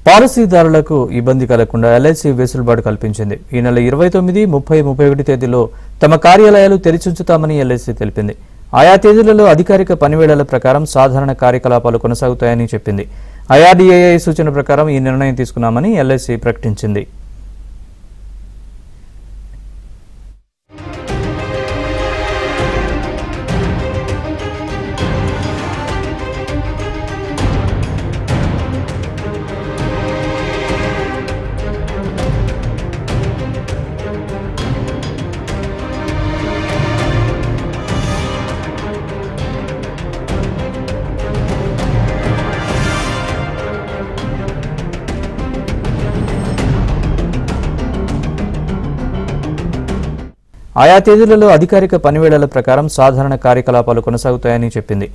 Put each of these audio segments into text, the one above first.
పాలసీదారులకు ఇబ్బంది కలగకుండా ఎల్ఐసి వెసులుబాటు కల్పించింది. ఈ నెల 29, 30, 31 తేదీల్లో తమ కార్యాలయాలు తెరిచుంచుతామని ఎల్ఐసి తెలిపింది. ఆయా తేదీలలో అధికారిక పనివేళల ప్రకారం సాధారణ కార్యకలాపాలు కొనసాగుతాయని చెప్పింది. ఐఆర్డీఏఐ సూచన ప్రకారం ఈ నిర్ణయం తీసుకున్నామని ఎల్ఐసి ప్రకటించింది. ఆయా తేదీలలో అధికారిక పనివేళల ప్రకారం సాధారణ కార్యకలాపాలు కొనసాగుతాయని చెప్పింది.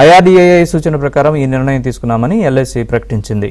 ఐఆర్డీఏఐ సూచన ప్రకారం ఈ నిర్ణయం తీసుకున్నామని ఎల్ఐసి ప్రకటించింది.